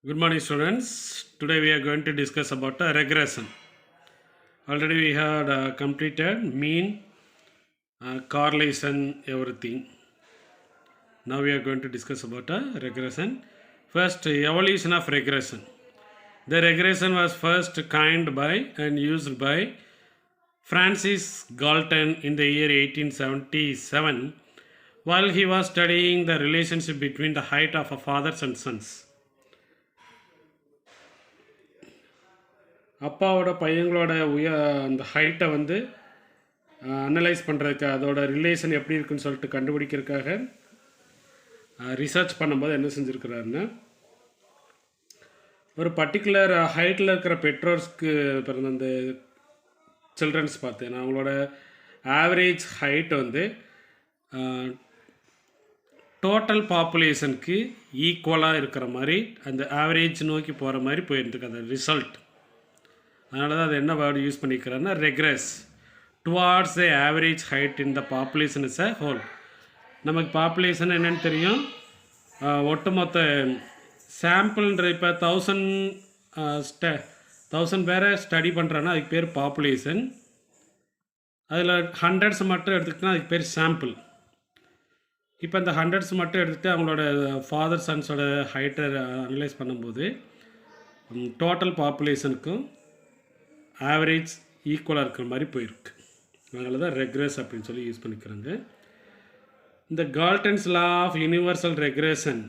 Good morning, students. Today we are going to discuss about regression. Already we had completed mean, correlation, everything. Now we are going to discuss about regression. First, evolution of regression. The regression was first coined by and used by Francis Galton in the year 1877 while he was studying the relationship between the height of fathers and sons. அப்பாவோட பையங்களோட அந்த ஹைட்டை வந்து analyse பண்ணுறதுக்கு அதோட relation எப்படி இருக்குன்னு சொல்லிட்டு கண்டுபிடிக்கிறதுக்காக research பண்ணும்போது என்ன செஞ்சுருக்கிறாருன்னா ஒரு பர்டிகுலர் ஹைட்டில் இருக்கிற பெற்றோர்ஸ்க்கு பிறந்த அந்த சில்ட்ரன்ஸ் பார்த்தேன் அவங்களோட ஆவரேஜ் ஹைட் வந்து டோட்டல் பாப்புலேஷனுக்கு ஈக்குவலாக இருக்கிற மாதிரி அந்த ஆவரேஜ் நோக்கி போகிற மாதிரி போயிருந்துருக்கு அந்த ரிசல்ட். அதனால தான் அது என்ன வேர்டு யூஸ் பண்ணிக்கிறாருன்னா regress towards the average height in the population as a whole. நமக்கு பாப்புலேஷன் என்னென்னு தெரியும், ஒட்டுமொத்த சாம்பிள்ன்ற இப்போ 1000 பேரை ஸ்டடி பண்ணுறான்னா அதுக்கு பேர் பாப்புலேஷன். அதில் ஹண்ட்ரட்ஸ் மட்டும் எடுத்துக்கிட்டோன்னா அதுக்கு பேர் சாம்பிள். இப்போ இந்த ஹண்ட்ரட்ஸ் மட்டும் எடுத்துகிட்டு அவங்களோட ஃபாதர் சன்ஸோட ஹைட்டை அனலைஸ் பண்ணும்போது டோட்டல் பாப்புலேஷனுக்கும் ஆவரேஜ் ஈக்குவலாக இருக்கிற மாதிரி போயிருக்கு. அதனால தான் ரெக்ரெஸ் அப்படின்னு சொல்லி யூஸ் பண்ணிக்கிறாங்க. இந்த Galton's law of universal regression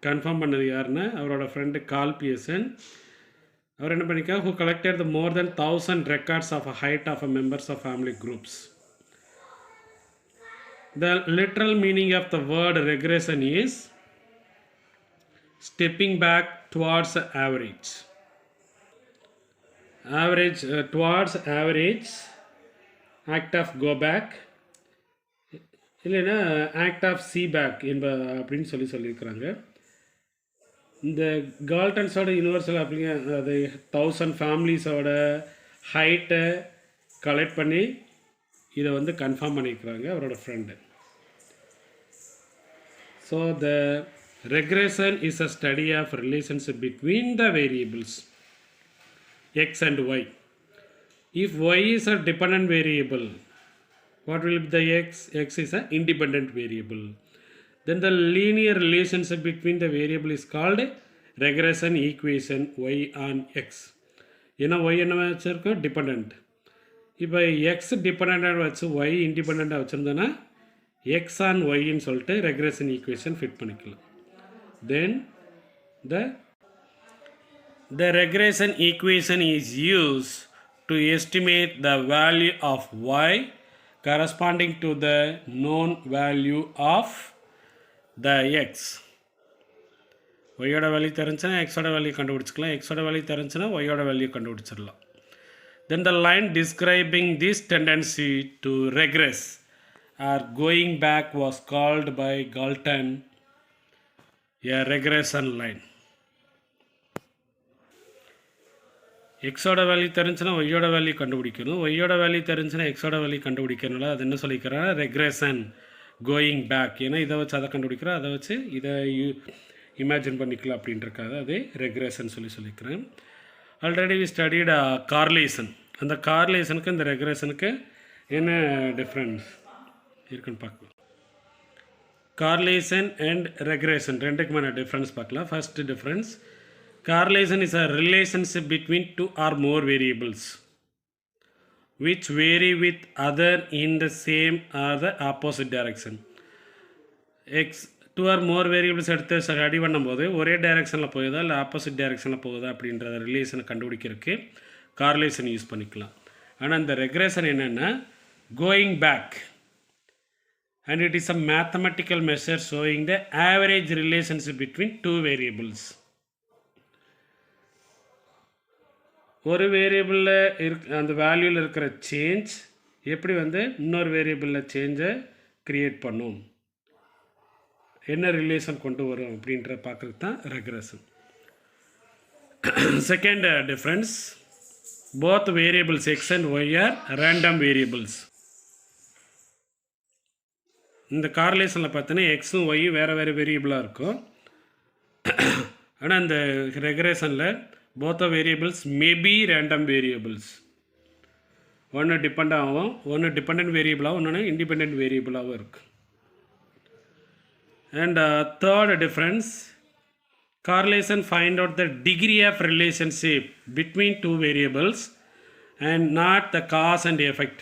confirm பண்ணது யாருன்னா அவரோட ஃப்ரெண்டு கார்ல் பியர்சன். அவர் என்ன பண்ணிக்கார், who collected the more than 1000 records of a height of a members of family groups. The literal meaning of the word regression is stepping back towards average. Towards average, act of go back, இல்லைன்னா act of C back அப்படின்னு சொல்லியிருக்கிறாங்க. இந்த கால்டன்ஸோட universal அப்படிங்க அது 1000 ஃபேமிலிஸோட ஹைட்டை collect பண்ணி இதை வந்து கன்ஃபார்ம் பண்ணியிருக்கிறாங்க அவரோட friend. So the regression is a study of relationship between the variables x and y. If y is a dependent variable, what will be the x? X is an independent variable. Then the linear relationship between the variable is called regression equation y on x. ஏன்னா y என்ன வச்சுருக்கோம், depend. இப்போ X டிபெண்ட்டாக வச்சு Y இண்டிபெண்ட்டாக வச்சுருந்தோன்னா X on ஒய்ன்னு சொல்லிட்டு regression equation fit பண்ணிக்கலாம். தென் the regression equation is used to estimate the value of y corresponding to the known value of the x. ஒய்யோட value தெரிஞ்சுன்னா எக்ஸோட வேல்யூ கண்டுபிடிச்சிக்கலாம், எக்ஸோட வேல்யூ தெரிஞ்சுன்னா ஒய்யோட வேல்யூ கண்டுபிடிச்சிடலாம். Then the line describing this tendency to regress or going back was called by Galton a regression line. எக்ஸோட value தெரிஞ்சுன்னா ஒய்யோட வேல்யூ கண்டுபிடிக்கணும், ஒய்யோட வேல்யூ தெரிஞ்சுன்னா எக்ஸோட வேல்யூ கண்டுபிடிக்கணும்ல. அது என்ன சொல்லிக்கிறேன், ரெக்ரெஷன் கோயிங் பேக். ஏன்னா இதை வச்சு அதை கண்டுபிடிக்கிறோம், அதை வச்சு இதை இமேஜின் பண்ணிக்கலாம் அப்படின்றக்காக அது ரெக்ரெஷன் சொல்லிக்கிறேன். Already we studied correlation. அந்த கார்லேஷனுக்கு இந்த ரெக்ரெஷனுக்கு என்ன டிஃப்ரென்ஸ் இருக்குன்னு பார்க்கலாம். கார்லேஷன் அண்ட் ரெக்ரெஷன் ரெண்டுக்குமான டிஃப்ரென்ஸ் பார்க்கலாம். First difference, correlation is a relationship between two or more variables which vary with other in the same or the opposite direction. Two or more variables எடுத்து study பண்ணும்போது ஒரே டைரெக்ஷனில் போகுதா இல்லை opposite டைரெக்ஷனில் போகுதா அப்படின்ற ரிலேஷனை கண்டுபிடிக்கிறதுக்கு கார்லேஷன் யூஸ் பண்ணிக்கலாம். ஆனால் இந்த ரெக்ரெஷன் என்னென்னா going back and it is a mathematical measure showing the average relationship between two variables. ஒரு வேரியபிளில் அந்த வேல்யூவில் இருக்கிற சேஞ்ச் எப்படி வந்து இன்னொரு வேரியபிளில் சேஞ்சை க்ரியேட் பண்ணும், என்ன ரிலேஷன் கொண்டு வரும் அப்படின்ற பார்க்குறது தான் regression. Second difference, both variables x and y are random variables. இந்த கார்லேஷனில் பார்த்தீங்கன்னா எக்ஸும் ஒய்யும் வேறு வேறு வேரியபிளாக இருக்கும். ஆனால் இந்த ரெக்ரேஷனில் both variables maybe random variables. ஒன்று டிபெண்ட் ஆகும், ஒன்று டிபெண்ட் வேரியபிளாகவும் இன்னொன்று இண்டிபெண்ட் வேரியபிளாகவும் இருக்குது. And third difference, correlation find out the degree of relationship between two variables and not the cause and effect.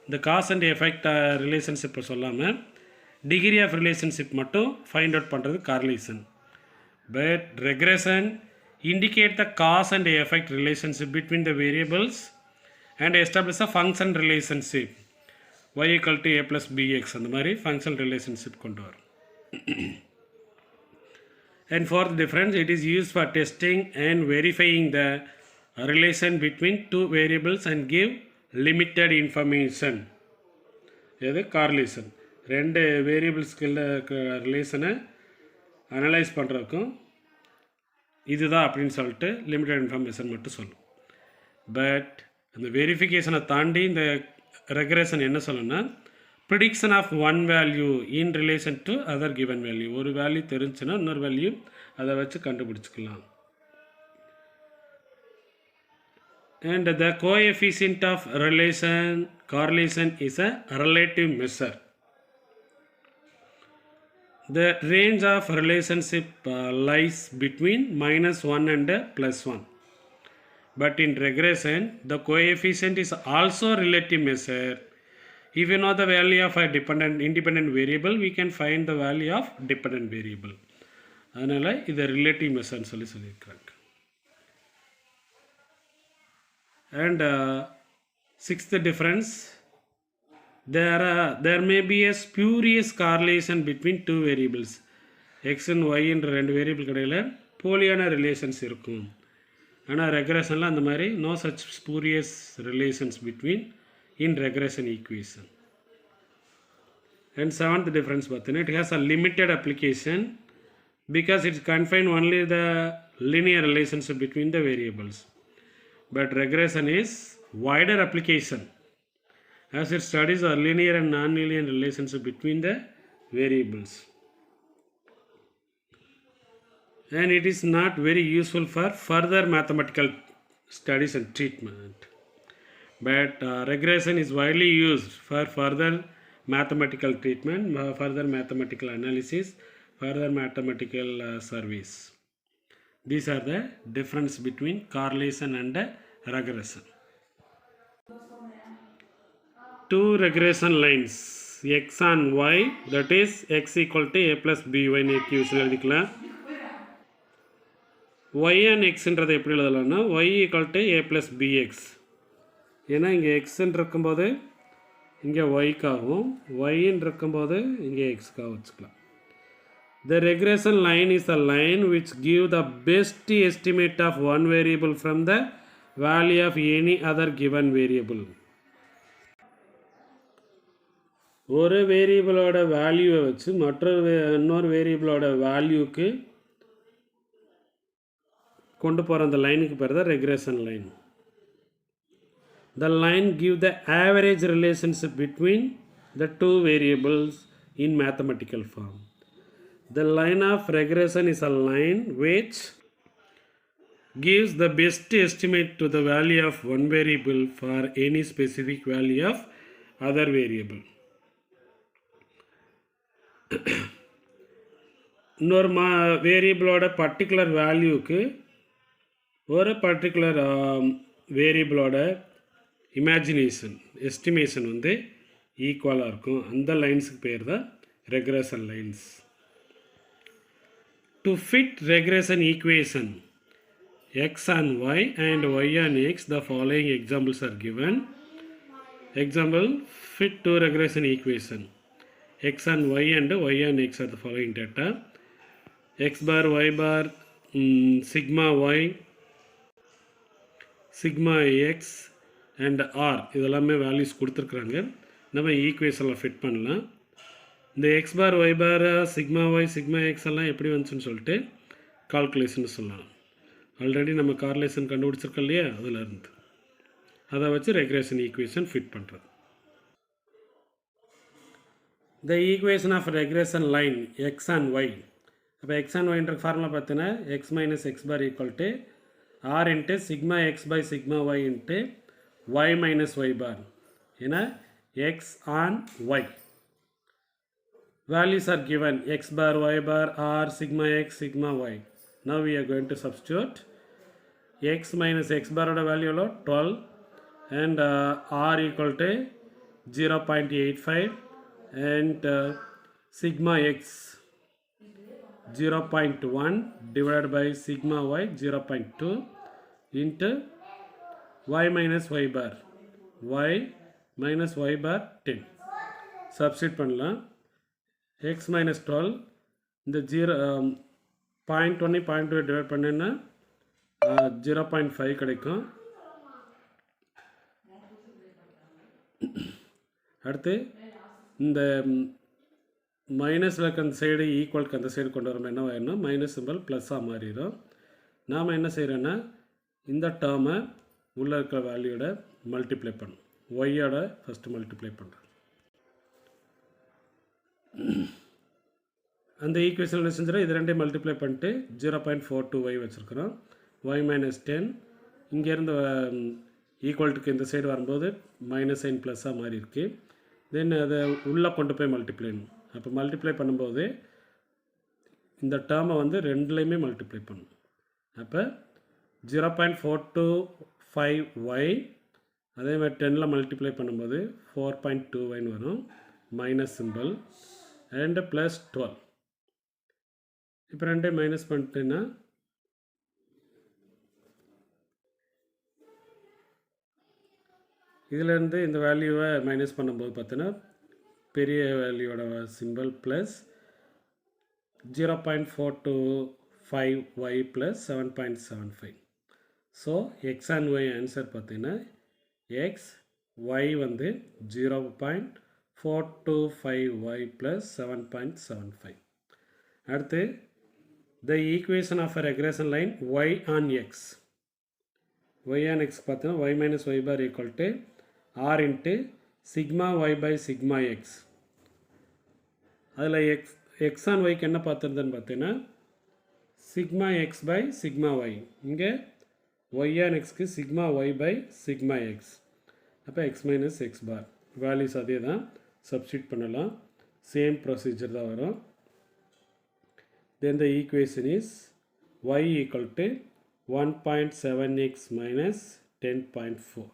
இந்த cause and effect relationship சொல்லாமல் degree of relationship மட்டும் find out பண்ணுறது correlation. But regression indicate the cause and effect relationship between the variables and establish a function relationship y equal to a plus bx. அந்த மாதிரி function relationship கொண்டு வரும். And fourth difference, it is used for testing and verifying the relation between two variables and give limited information. இது correlation. ரெண்டு வேரியபிள்ஸ்குள்ள ரிலேஷனை analyse பண்ணுறதுக்கும் இதுதான் அப்படின்னு சொல்லிட்டு லிமிட்டட் இன்ஃபர்மேஷன் மட்டும் சொல்லும். பட் அந்த வெரிஃபிகேஷனை தாண்டி இந்த ரெக்ரேஷன் என்ன சொல்லணும்னா, prediction of one value in relation to other given value. ஒரு வேல்யூ தெரிஞ்சுன்னா இன்னொரு வேல்யூ அதை வச்சு கண்டுபிடிச்சிக்கலாம். And the coefficient of correlation is a relative measure. The range of relationship lies between -1 and +1. But in regression, the coefficient is also relative measure. If you know the value of a independent variable, we can find the value of dependent variable. அதனால் இதை relative மெஷர்னு சொல்லியிருக்காங்க. And sixth difference, there may be a spurious correlation between two variables. x and y என்ற ரெண்டு variable கடையில் போலியான relations இருக்கும். ஆனால் ரெக்ரேஷனில் அந்த மாதிரி no such spurious relations between in regression equation. And seventh difference பார்த்தீங்கன்னா, it has a limited application because it's confined only the linear relationship between the variables. But regression is wider application as it studies a linear and non-linear relationship between the variables. And it is not very useful for further mathematical studies and treatment. But regression is widely used for further mathematical treatment, further mathematical analysis, further mathematical surveys. These are the difference between correlation and regression. Two regression lines, x and y, that is x equal to a plus by ன்னு equation எழுதிக்கலாம். y and xன்றதை எப்படி எழுதலாம்னா y equal to a plus bx. ஏன்னா இங்கே எக்ஸ்ன்னு இருக்கும்போது இங்கே ஒய்க்காகவும் ஒய்ன்னு இருக்கும்போது இங்கே எக்ஸ்க்காக வச்சுக்கலாம். The regression line is a line which give the best estimate of one variable from the value of any other given variable. ஒரு வேரியபிளோட வேல்யூவை வச்சு இன்னொரு வேரியபிளோட வேல்யூக்கு கொண்டு போகிற அந்த லைனுக்கு பேர் தான் regression line. The line give the average relationship between the two variables in mathematical form. The line of regression is a line which gives the best estimate to the value of one variable for any specific value of other variable. இன்னொரு வேரியபிளோட particular வேல்யூக்கு ஒரு particular வேரியபிளோட estimation வந்து ஈக்குவலாக இருக்கும். அந்த லைன்ஸுக்கு பேர் தான் regression lines. To fit regression equation x on y and y on x, the following examples are given. Example, fit two regression equation. X on y and y on x are the following data. X bar, y bar, sigma y, sigma x and r இதெல்லாமே values கொடுத்துருக்குறாங்க. நம்ம ஈக்குவேஷனில் fit பண்ணலாம். இந்த X பார் Y பார் sigma Y sigma X எல்லாம் எப்படி வந்துச்சுன்னு சொல்லிட்டு கால்குலேஷன் சொல்லலாம். ஆல்ரெடி நம்ம கார்லேஷன் கண்டுபிடிச்சிருக்கோம் இல்லையா, அதில் இருந்து அதை வச்சு ரெக்ரேஷன் ஈக்குவேஷன் ஃபிட் பண்ணுறது. The equation of regression line x and y அப்போ எக்ஸ் அண்ட் ஒய்ன்ற ஃபார்முலா பார்த்தீங்கன்னா X minus X bar equal to R into sigma X by sigma Y into Y minus Y bar. ஏன்னா X on Y values are given x bar, y bar, r, sigma x, sigma y. Now we are going to substitute x minus x bar oda value 12 and r equal to 0.85 and sigma x 0.1 divided by sigma y 0.2 into y minus y bar 10. Substitute பண்ணலாம். x minus 12 இந்த 0.1 0.2 divide பண்ணினா 0.5 கிடைக்கும். அடுத்து இந்த மைனஸில் இருக்க அந்த side ஈக்குவலுக்கு அந்த சைடு கொண்டு வரோம் என்ன ஆயிடணும், மைனஸ் சிம்பிள் ப்ளஸ்ஸாக மாறிடும். நாம் என்ன செய்கிறோன்னா இந்த டேர்மை உள்ளே இருக்கிற வேல்யூட மல்டிப்ளை பண்ணணும். ஒய்யோட ஃபஸ்ட்டு மல்டிப்ளை பண்ணுறோம். அந்த ஈக்குவேஷன் என்ன செஞ்சிடும், இது ரெண்டையும் மல்டிப்ளை பண்ணிட்டு 0.42y வச்சுருக்கிறோம். ஒய் மைனஸ் 10 இங்கேருந்து ஈக்குவல்ட்டுக்கு இந்த சைடு வரும்போது மைனஸ் சைன் ப்ளஸ்ஸாக மாறி இருக்கு. தென் அதை உள்ளே கொண்டு போய் மல்டிப்ளை பண்ணணும். அப்போ மல்டிப்ளை பண்ணும்போது இந்த டேர்மை வந்து ரெண்டுலேயுமே மல்டிப்ளை பண்ணணும். அப்போ 0.425y அதே மாதிரி 10ல் மல்டிப்ளை பண்ணும்போது 4.2yன்னு வரும், மைனஸ் சிம்பிள் அண்ட் ப்ளஸ் 12. இப்போ ரெண்டையும் மைனஸ் பண்ணிட்டேன்னா இதிலேருந்து இந்த வேல்யூவை மைனஸ் பண்ணும்போது பார்த்தீங்கன்னா பெரிய வேல்யூவோட simple plus 0.425y plus 7.75. So X and Y answer பார்த்தீங்கன்னா எக்ஸ் ஒய் வந்து 0.425y ப்ளஸ் 7.75. அடுத்து the equation of a regression line y on x. y on x பார்த்தீங்கன்னா y minus y bar equal to r into sigma y by sigma x. அதில் x on yக்கு என்ன பார்த்துருந்தேன்னு பார்த்தீங்கன்னா sigma x by sigma y. இங்கே y on xக்கு sigma y by sigma x. அப்போ x minus x bar values அதே தான், substitute பண்ணலாம். Same procedure தான் வரும். Then the equation is y equal to 1.7x minus 10.4.